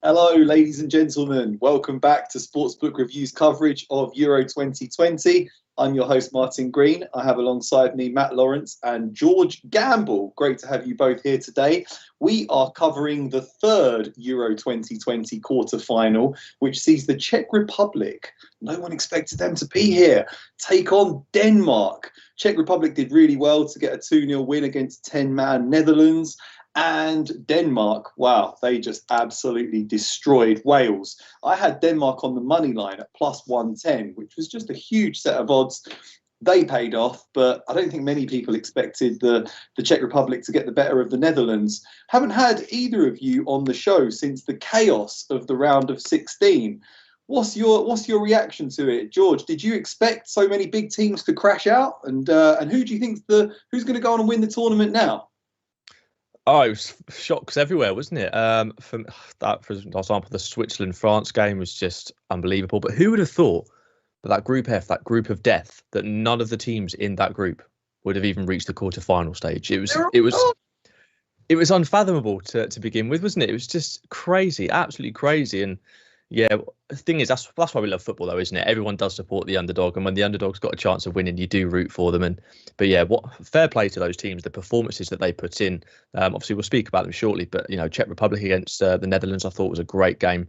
Hello, ladies and gentlemen. Welcome back to Sportsbook Review's coverage of Euro 2020. I'm your host, Martin Green. I have alongside me Matt Lawrence and George Gamble. Great to have you both here today. We are covering the third Euro 2020 quarterfinal, which sees the Czech Republic, no one expected them to be here, take on Denmark. Czech Republic did really well to get a 2-0 win against 10-man Netherlands. And Denmark, wow, they just absolutely destroyed Wales. I had Denmark on the money line at plus 110, which was just a huge set of odds. They paid off, but I don't think many people expected the Czech Republic to get the better of the Netherlands. Haven't had either of you on the show since the chaos of the round of 16. What's your reaction to it, George? Did you expect so many big teams to crash out? And who do you think who's going to go on and win the tournament now? Oh, it was shocks everywhere, wasn't it? For example, the Switzerland-France game was just unbelievable. But who would have thought that Group F, that group of death, that none of the teams in that group would have even reached the quarter-final stage? It was unfathomable to begin with, wasn't it? It was just crazy, absolutely crazy. And yeah, the thing is, that's why we love football, though, isn't it? Everyone does support the underdog, and when the underdog's got a chance of winning, you do root for them. But yeah, fair play to those teams, the performances that they put in. Obviously, we'll speak about them shortly, but Czech Republic against the Netherlands, I thought was a great game.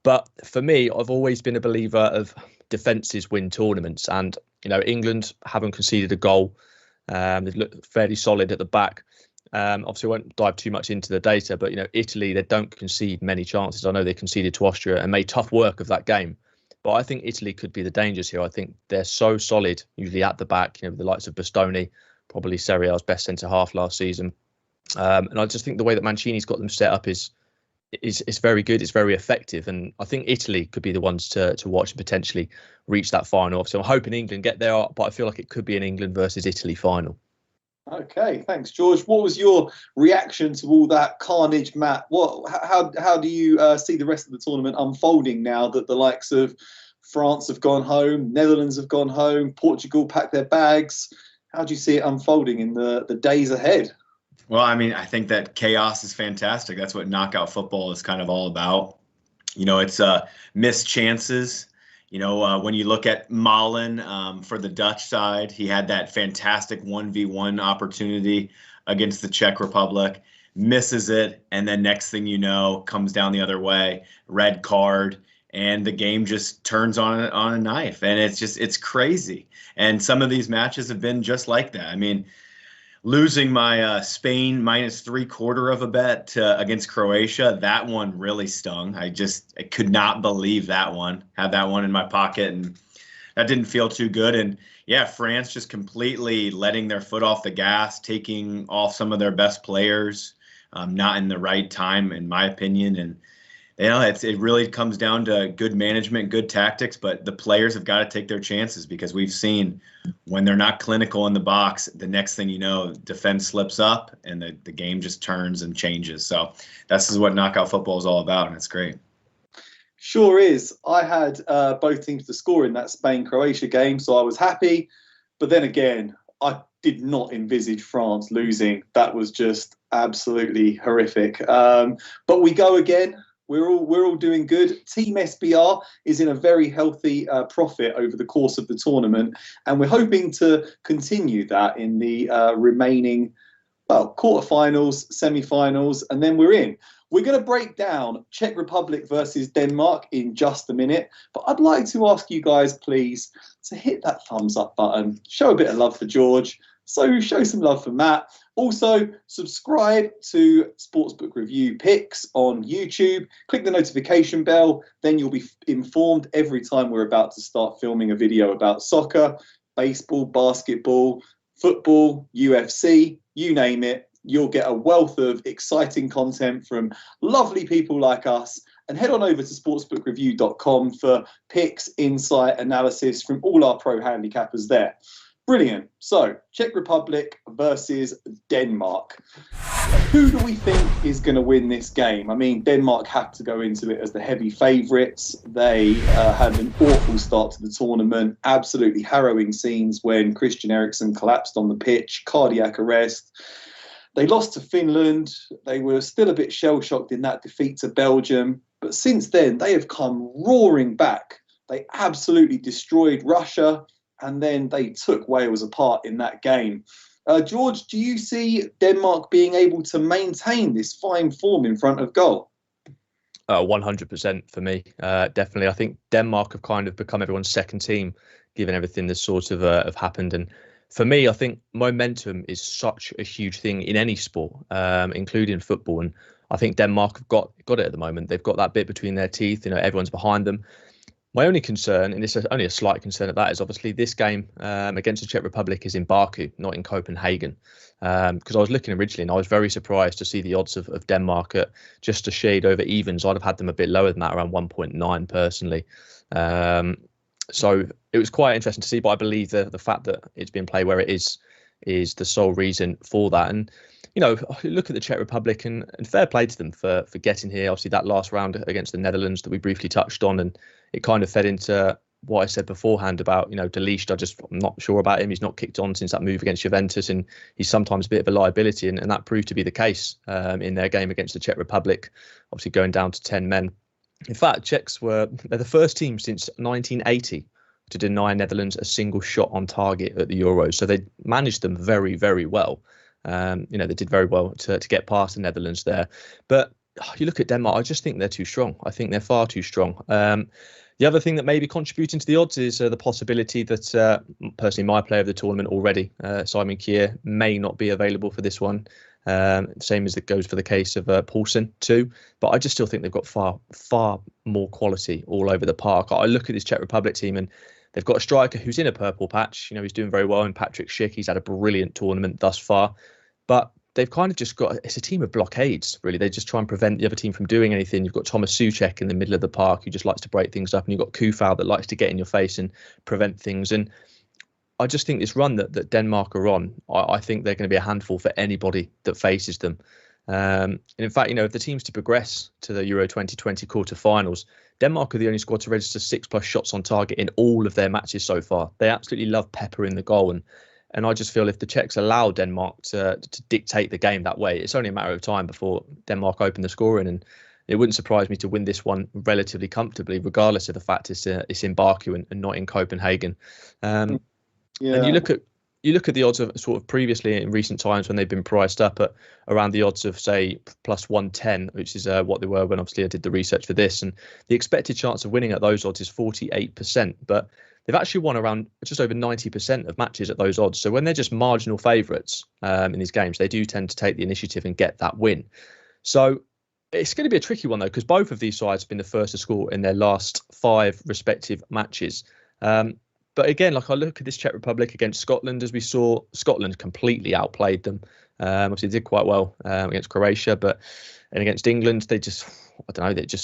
But for me, I've always been a believer of defences win tournaments, and England haven't conceded a goal. They've looked fairly solid at the back. Obviously, I won't dive too much into the data, but Italy, they don't concede many chances. I know they conceded to Austria and made tough work of that game, but I think Italy could be the dangers here. I think they're so solid, usually at the back. The likes of Bastoni, probably Serie A's best centre half last season, and I just think the way that Mancini's got them set up is very good. It's very effective, and I think Italy could be the ones to watch and potentially reach that final. So I'm hoping England get there, but I feel like it could be an England versus Italy final. Okay, thanks, George. What was your reaction to all that carnage, Matt? How do you see the rest of the tournament unfolding now that the likes of France have gone home, Netherlands have gone home, Portugal packed their bags? How do you see it unfolding in the days ahead? Well, I mean, I think that chaos is fantastic. That's what knockout football is kind of all about. It's missed chances. When you look at Malen for the Dutch side, he had that fantastic 1v1 opportunity against the Czech Republic, misses it, and then next thing you know, comes down the other way, red card, and the game just turns on a knife. And it's crazy. And some of these matches have been just like that. I mean, losing my Spain minus 3/4 of a bet against Croatia, that one really stung. I could not believe that one. Had that one in my pocket, and that didn't feel too good. And yeah, France just completely letting their foot off the gas, taking off some of their best players, not in the right time, in my opinion. And it really comes down to good management, good tactics, but the players have got to take their chances, because we've seen when they're not clinical in the box, the next thing you know, defense slips up and the game just turns and changes. So this is what knockout football is all about, and it's great. Sure is. I had both teams to score in that Spain-Croatia game, so I was happy. But then again, I did not envisage France losing. That was just absolutely horrific. But we go again. We're all doing good. Team SBR is in a very healthy profit over the course of the tournament, and we're hoping to continue that in the remaining, quarterfinals, semi-finals, and then we're in. We're going to break down Czech Republic versus Denmark in just a minute, but I'd like to ask you guys, please, to hit that thumbs up button, show a bit of love for George, so show some love for Matt. Also, subscribe to Sportsbook Review Picks on YouTube. Click the notification bell, then you'll be informed every time we're about to start filming a video about soccer, baseball, basketball, football, UFC, you name it. You'll get a wealth of exciting content from lovely people like us. And head on over to sportsbookreview.com for picks, insight, analysis from all our pro handicappers there. Brilliant. So, Czech Republic versus Denmark. Who do we think is going to win this game? I mean, Denmark had to go into it as the heavy favourites. They had an awful start to the tournament. Absolutely harrowing scenes when Christian Eriksen collapsed on the pitch, cardiac arrest. They lost to Finland. They were still a bit shell-shocked in that defeat to Belgium. But But since then, they have come roaring back. They absolutely destroyed Russia, and then they took Wales apart in that game. George, do you see Denmark being able to maintain this fine form in front of goal? 100% for me. Definitely. I think Denmark have kind of become everyone's second team, given everything that's sort of have happened. And for me, I think momentum is such a huge thing in any sport, including football. And I think Denmark have got it at the moment. They've got that bit between their teeth. Everyone's behind them. My only concern, and it's only a slight concern at that, is obviously this game against the Czech Republic is in Baku, not in Copenhagen. Because I was looking originally and I was very surprised to see the odds of Denmark at just a shade over evens. I'd have had them a bit lower than that, around 1.9 personally. So it was quite interesting to see, but I believe the fact that it's been played where it is the sole reason for that. And look at the Czech Republic and fair play to them for getting here. Obviously, that last round against the Netherlands that we briefly touched on, and it kind of fed into what I said beforehand about, De Ligt. I'm not sure about him. He's not kicked on since that move against Juventus, and he's sometimes a bit of a liability, and that proved to be the case in their game against the Czech Republic, obviously going down to 10 men. In fact, they're the first team since 1980 to deny Netherlands a single shot on target at the Euros. So they managed them very, very well. They did very well to get past the Netherlands there. But you look at Denmark, I just think they're too strong. I think they're far too strong. The other thing that may be contributing to the odds is the possibility that, personally, my player of the tournament already, Simon Kjær, may not be available for this one. Same as it goes for the case of Poulsen too. But I just still think they've got far more quality all over the park. I look at this Czech Republic team and they've got a striker who's in a purple patch. He's doing very well in Patrick Schick. He's had a brilliant tournament thus far. But they've kind of just it's a team of blockades, really. They just try and prevent the other team from doing anything. You've got Thomas Souček in the middle of the park who just likes to break things up. And you've got Kufal that likes to get in your face and prevent things. And I just think this run that Denmark are on, I think they're going to be a handful for anybody that faces them. And in fact, if the team's to progress to the Euro 2020 quarterfinals, Denmark are the only squad to register 6+ shots on target in all of their matches so far. They absolutely love pepper in the goal. And I just feel if the Czechs allow Denmark to dictate the game that way, it's only a matter of time before Denmark open the scoring. And it wouldn't surprise me to win this one relatively comfortably, regardless of the fact it's in Baku and not in Copenhagen. And you look at the odds of sort of previously in recent times when they've been priced up at around the odds of, say, plus 110, which is what they were when obviously I did the research for this. And the expected chance of winning at those odds is 48%. But they've actually won around just over 90% of matches at those odds. So when they're just marginal favourites in these games, they do tend to take the initiative and get that win. So it's going to be a tricky one, though, because both of these sides have been the first to score in their last 5 respective matches. But again, I look at this Czech Republic against Scotland, as we saw, Scotland completely outplayed them. Obviously, they did quite well against Croatia, and against England, they just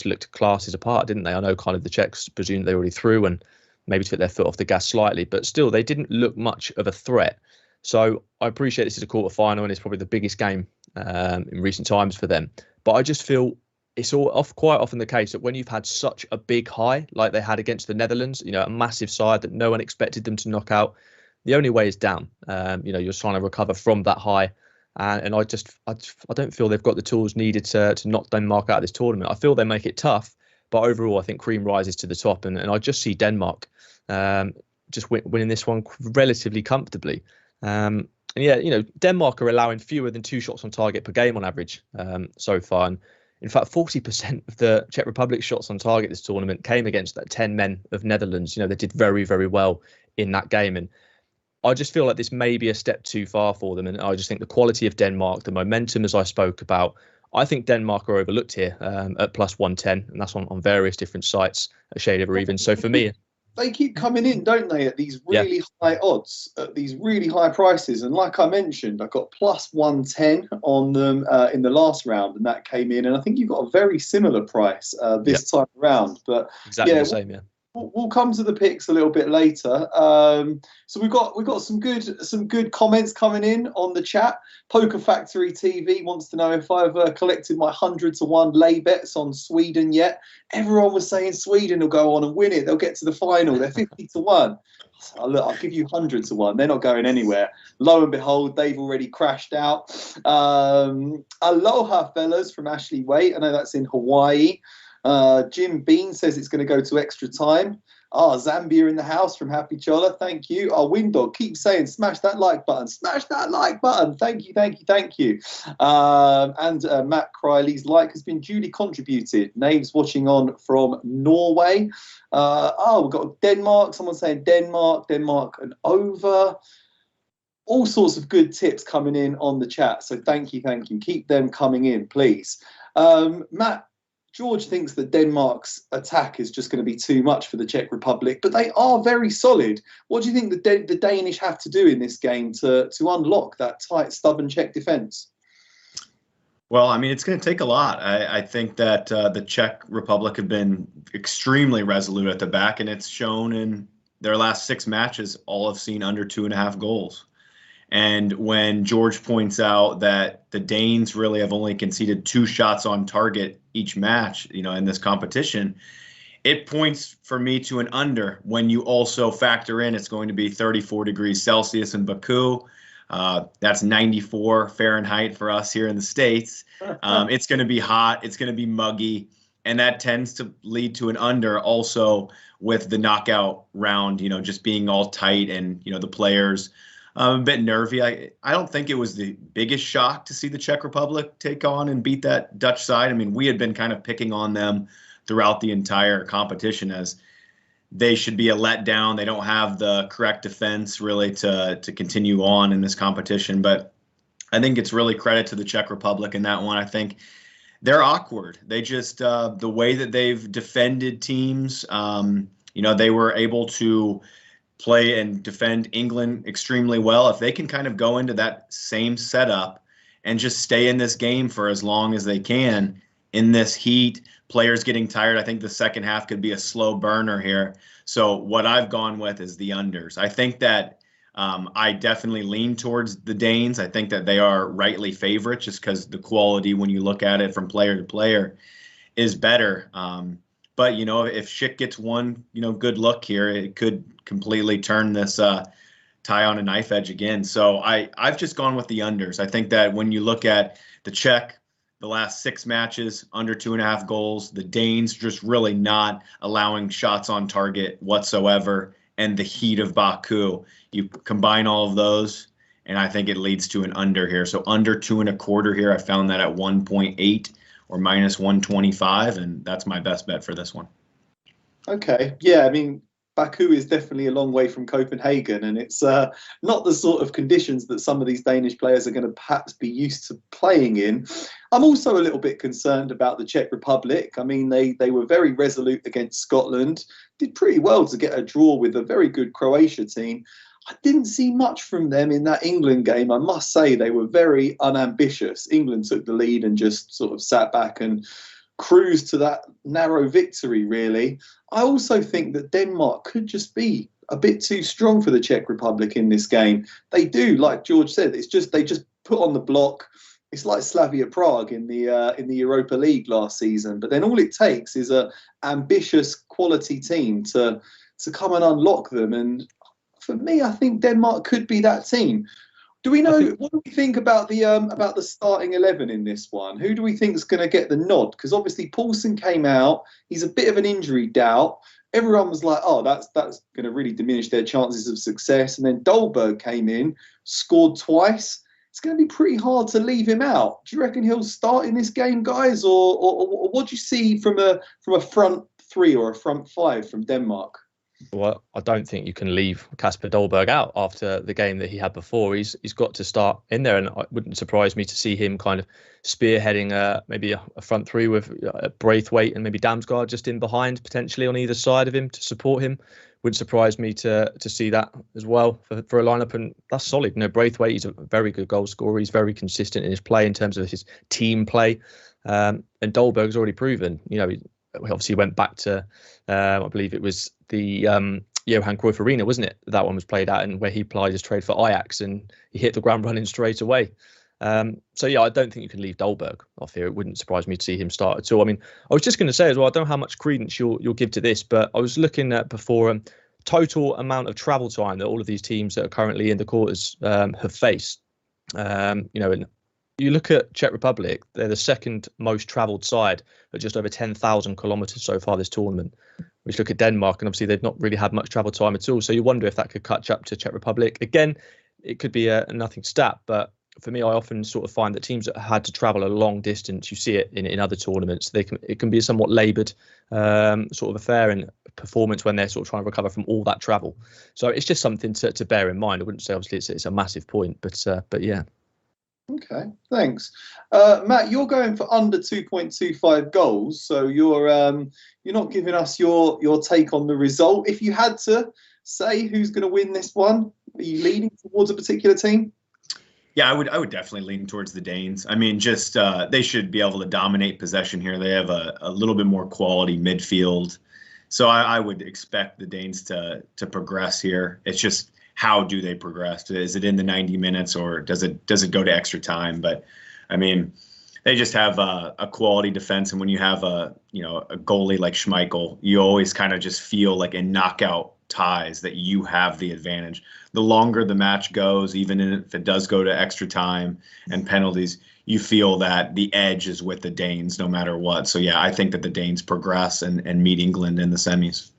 looked classes apart, didn't they? I know kind of the Czechs presumed they already through and maybe took their foot off the gas slightly, but still, they didn't look much of a threat. So I appreciate this is a quarter-final and it's probably the biggest game in recent times for them. But I just feel it's quite often the case that when you've had such a big high, like they had against the Netherlands, a massive side that no one expected them to knock out, the only way is down. You're trying to recover from that high. And I don't feel they've got the tools needed to knock Denmark out of this tournament. I feel they make it tough, but overall, I think cream rises to the top. And I just see Denmark just winning this one relatively comfortably. And Denmark are allowing fewer than 2 shots on target per game on average so far. And in fact, 40% of the Czech Republic shots on target this tournament came against that 10 men of Netherlands. They did very, very well in that game. And I just feel like this may be a step too far for them. And I just think the quality of Denmark, the momentum, as I spoke about, I think Denmark are overlooked here at plus 110. And that's on various different sites, a shade over even. So for me, they keep coming in, don't they, at these really high odds, at these really high prices. And like I mentioned, I got plus 110 on them in the last round, and that came in. And I think you've got a very similar price this time around. But exactly the same, We'll come to the picks a little bit later. So we've got some good comments coming in on the chat. Poker Factory TV wants to know if I've collected my 100-to-1 lay bets on Sweden yet. Everyone was saying Sweden will go on and win it. They'll get to the final. They're 50-to-1. So, look, I'll give you 100-to-1. They're not going anywhere. Lo and behold, they've already crashed out. Aloha, fellas, from Ashley Waite. I know that's in Hawaii. Jim Bean says it's going to go to extra time. Zambia in the house from Happy Chola. Thank you. Windog, keep saying smash that like button. Smash that like button. Thank you. And Matt Criley's like has been duly contributed. Names watching on from Norway. We've got Denmark. Someone saying Denmark and over. All sorts of good tips coming in on the chat. So thank you. Keep them coming in, please. Matt, George thinks that Denmark's attack is just going to be too much for the Czech Republic, but they are very solid. What do you think the Danish have to do in this game to unlock that tight, stubborn Czech defence? Well, I mean, it's going to take a lot. I think that the Czech Republic have been extremely resolute at the back, and it's shown in their last 6 matches, all have seen under 2.5 goals. And when George points out that the Danes really have only conceded 2 shots on target each match, in this competition, it points for me to an under when you also factor in it's going to be 34 degrees Celsius in Baku. That's 94 Fahrenheit for us here in the States. It's going to be hot. It's going to be muggy. And that tends to lead to an under also with the knockout round, just being all tight and, the players a bit nervy. I don't think it was the biggest shock to see the Czech Republic take on and beat that Dutch side. I mean, we had been kind of picking on them throughout the entire competition as they should be a letdown. They don't have the correct defense really to continue on in this competition. But I think it's really credit to the Czech Republic in that one. I think they're awkward. They just, the way that they've defended teams, they were able to play and defend England extremely well. If they can kind of go into that same setup and just stay in this game for as long as they can in this heat, players getting tired, I think the second half could be a slow burner here. So what I've gone with is the unders. I think that I definitely lean towards the Danes. I think that they are rightly favorite just because the quality when you look at it from player to player is better. But, if Schick gets one, good look here, it could completely turn this tie on a knife edge again. So I've just gone with the unders. I think that when you look at the Czech, the last 6 matches, under 2.5 goals, the Danes just really not allowing shots on target whatsoever, and the heat of Baku. You combine all of those, and I think it leads to an under here. So under 2.25 here, I found that at 1.8. or minus 125, and that's my best bet for this one. Okay. Yeah, I mean, Baku is definitely a long way from Copenhagen, and it's not the sort of conditions that some of these Danish players are going to perhaps be used to playing in. I'm also a little bit concerned about the Czech Republic. I mean, they were very resolute against Scotland, did pretty well to get a draw with a very good Croatia team. I didn't see much from them in that England game. I must say they were very unambitious. England took the lead and just sort of sat back and cruised to that narrow victory, really. I also think that Denmark could just be a bit too strong for the Czech Republic in this game. They do, like George said, they just put on the block. It's like Slavia Prague in the Europa League last season. But then all it takes is a ambitious quality team to come and unlock them. And for me, I think Denmark could be that team. Do we know what do we think about the starting 11 in this one? Who do we think is going to get the nod? Because obviously Poulsen came out. He's a bit of an injury doubt. Everyone was like, "Oh, that's going to really diminish their chances of success." And then Dolberg came in, scored twice. It's going to be pretty hard to leave him out. Do you reckon he'll start in this game, guys, or what do you see from a front 3 or a front 5 from Denmark? Well, I don't think you can leave Kasper Dolberg out after the game that he had before. He's got to start in there, and it wouldn't surprise me to see him kind of spearheading maybe a front 3 with Braithwaite and maybe Damsgaard just in behind, potentially on either side of him to support him. Wouldn't surprise me to see that as well for a lineup, and that's solid. Braithwaite, he's a very good goal scorer. He's very consistent in his play in terms of his team play, and Dolberg's already proven. He obviously went back to, I believe it was the Johan Cruyff Arena, wasn't it? That one was played at, and where he applied his trade for Ajax, and he hit the ground running straight away. So yeah, I don't think you can leave Dolberg off here. It wouldn't surprise me to see him start at all. I mean, I was just going to say as well, I don't know how much credence you'll give to this, but I was looking at before total amount of travel time that all of these teams that are currently in the quarters have faced. And You look at Czech Republic, they're the second most travelled side at just over 10,000 kilometres so far this tournament. We look at Denmark, and obviously they've not really had much travel time at all. So you wonder if that could catch up to Czech Republic. Again, it could be a nothing stat, but for me, I often sort of find that teams that had to travel a long distance, you see it in other tournaments, it can be a somewhat laboured sort of affair in performance when they're sort of trying to recover from all that travel. So it's just something to bear in mind. I wouldn't say obviously it's a massive point, but yeah. Okay, thanks. Matt, you're going for under 2.25 goals, so you're not giving us your take on the result. If you had to say who's going to win this one, are you leaning towards a particular team? Yeah, I would definitely lean towards the Danes. I mean, just they should be able to dominate possession here. They have a little bit more quality midfield, so I would expect the Danes to progress here. It's just, how do they progress? Is it in the 90 minutes, or does it go to extra time? But I mean, they just have a quality defense, and when you have a goalie like Schmeichel, you always kind of just feel like in knockout ties that you have the advantage. The longer the match goes, even if it does go to extra time and penalties, you feel that the edge is with the Danes no matter what. So yeah, I think that the Danes progress and meet England in the semis.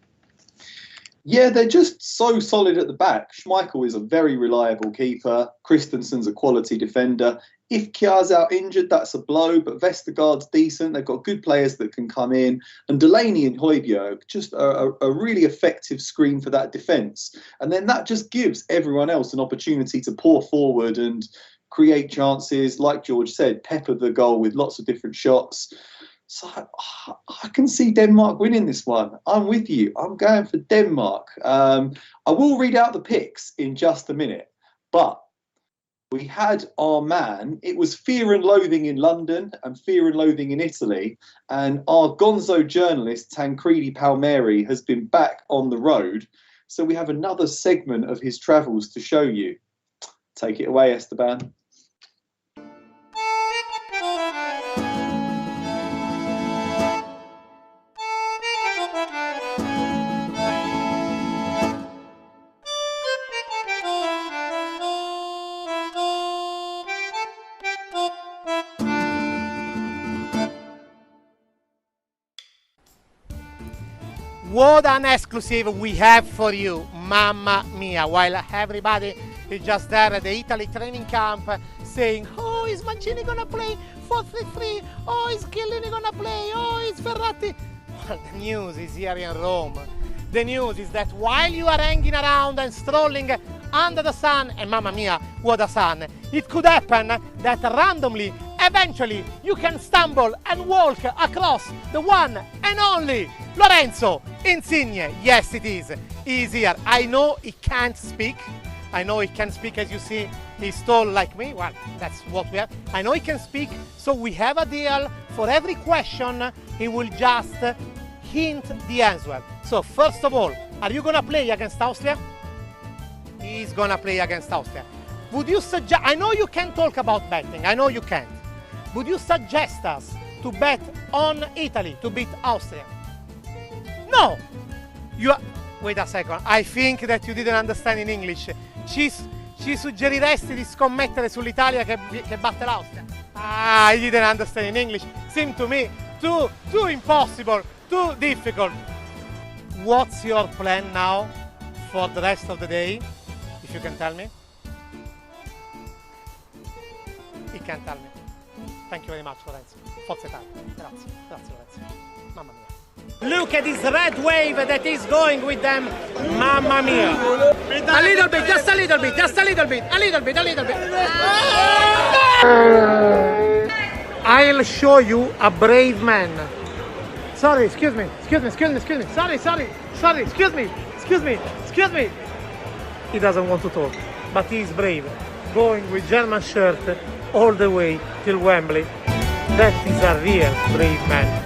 Yeah, they're just so solid at the back. Schmeichel is a very reliable keeper. Christensen's a quality defender. If Kjaer's out injured, that's a blow, but Vestergaard's decent. They've got good players that can come in. And Delaney and Højbjerg, just a really effective screen for that defence. And then that just gives everyone else an opportunity to pour forward and create chances. Like George said, pepper the goal with lots of different shots. So I can see Denmark winning this one. I'm with you. I'm going for Denmark. I will read out the picks in just a minute, but we had our man. It was Fear and Loathing in London and Fear and Loathing in Italy. And our gonzo journalist, Tancredi Palmieri, has been back on the road. So we have another segment of his travels to show you. Take it away, Esteban. What an exclusive we have for you, mamma mia. While everybody is just there at the Italy training camp saying, oh, is Mancini gonna play 4-3-3? Oh, is Chiellini gonna play? Oh, is Verratti? Well, the news is here in Rome. The news is that while you are hanging around and strolling under the sun, and mamma mia, what a sun, it could happen that randomly, eventually, you can stumble and walk across the one and only Lorenzo Insigne. Yes, it is. He's here. I know he can't speak. I know he can speak, as you see, he's tall like me. Well, that's what we have. I know he can speak, so we have a deal. For every question, he will just hint the answer. So, first of all, are you going to play against Austria? He's going to play against Austria. Would you suggest, I know you can talk about betting, I know you can't. Would you suggest us to bet on Italy to beat Austria? No! Wait a second, I think that you didn't understand in English. Ci suggeriresti di scommettere sull'Italia che batte l'Austria? Ah, I didn't understand in English. Seemed to me too impossible, too difficult. What's your plan now for the rest of the day, if you can tell me? He can't tell me. Thank you very much, Lorenzo. Forza Italia. Grazie. Grazie, Lorenzo. Mamma mia. Look at this red wave that is going with them. Mamma mia. A little bit, just a little bit, just a little bit, a little bit, a little bit. I'll show you a brave man. Sorry, excuse me. Sorry, excuse me. He doesn't want to talk, but he is brave. Going with German shirt all the way till Wembley. That is a real brave man.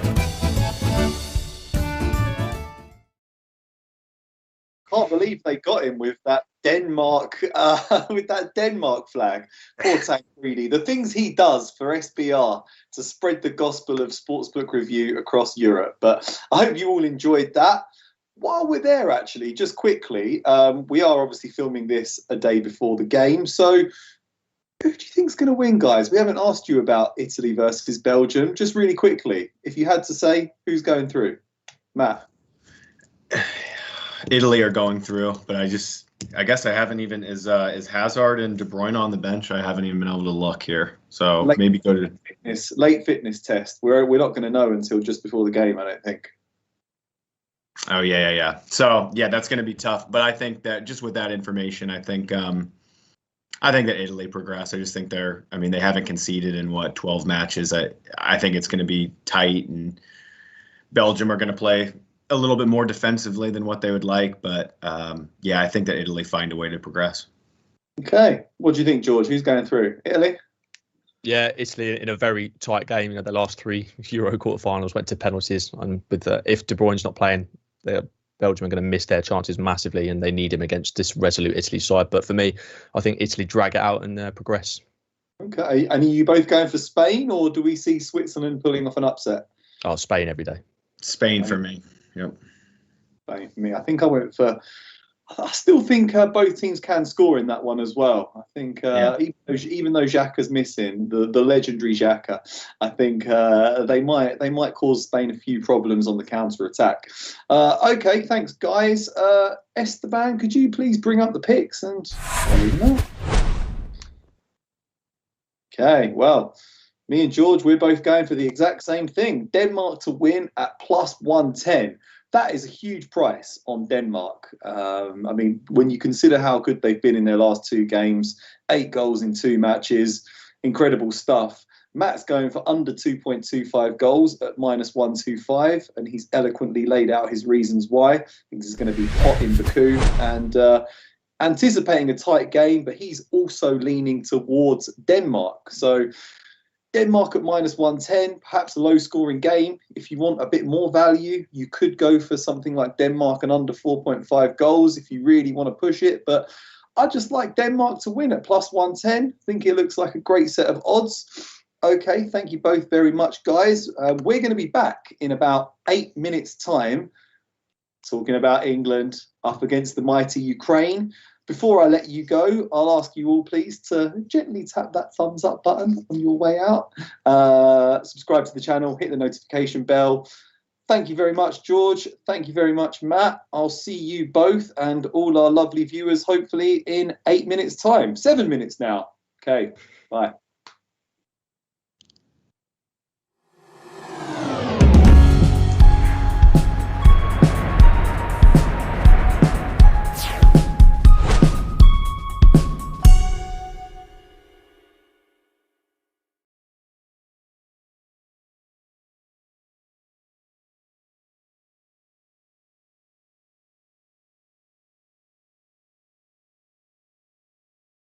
Can't believe they got him with that Denmark flag. Poor Tancredi. The things he does for SBR to spread the gospel of sportsbook review across Europe. But I hope you all enjoyed that. While we're there, actually, just quickly, we are obviously filming this a day before the game. So Who do you think's going to win, guys? We haven't asked you about Italy versus Belgium. Just really quickly, if you had to say, who's going through? Matt. Italy are going through, but I guess I haven't even is Hazard and De Bruyne on the bench. I haven't even been able to look here, so maybe go to late fitness test. We're not going to know until just before the game, I don't think. Oh yeah. So yeah, that's going to be tough. But I think that just with that information, I think that Italy progress. I just think they haven't conceded in 12 matches. I think it's going to be tight, and Belgium are going to play a little bit more defensively than what they would like. But I think that Italy find a way to progress. Okay. What do you think, George? Who's going through? Italy? Yeah, Italy in a very tight game. The last 3 Euro quarterfinals went to penalties, and if De Bruyne's not playing, Belgium are going to miss their chances massively, and they need him against this resolute Italy side. But for me, I think Italy drag it out and progress. Okay. And are you both going for Spain, or do we see Switzerland pulling off an upset? Oh, Spain every day. Spain for me. Yep. Spain for me. I think I went for. I still think both teams can score in that one as well. I think even though Xhaka's missing, the legendary Xhaka, I think they might cause Spain a few problems on the counter attack. Okay, thanks guys. Esteban, could you please bring up the picks and okay, well, me and George, we're both going for the exact same thing. Denmark to win at +110. That is a huge price on Denmark. When you consider how good they've been in their last 2 games, 8 goals in 2 matches, incredible stuff. Matt's going for under 2.25 goals at -125, and he's eloquently laid out his reasons why. I think this is going to be hot in Baku, and anticipating a tight game, but he's also leaning towards Denmark. So Denmark at -110, perhaps a low-scoring game. If you want a bit more value, you could go for something like Denmark and under 4.5 goals if you really want to push it. But I just like Denmark to win at +110. I think it looks like a great set of odds. Okay, thank you both very much, guys. We're going to be back in about 8 minutes' time, talking about England up against the mighty Ukraine. Before I let you go, I'll ask you all, please, to gently tap that thumbs up button on your way out. Subscribe to the channel, hit the notification bell. Thank you very much, George. Thank you very much, Matt. I'll see you both and all our lovely viewers, hopefully, in 8 minutes' time. 7 minutes now. Okay, bye.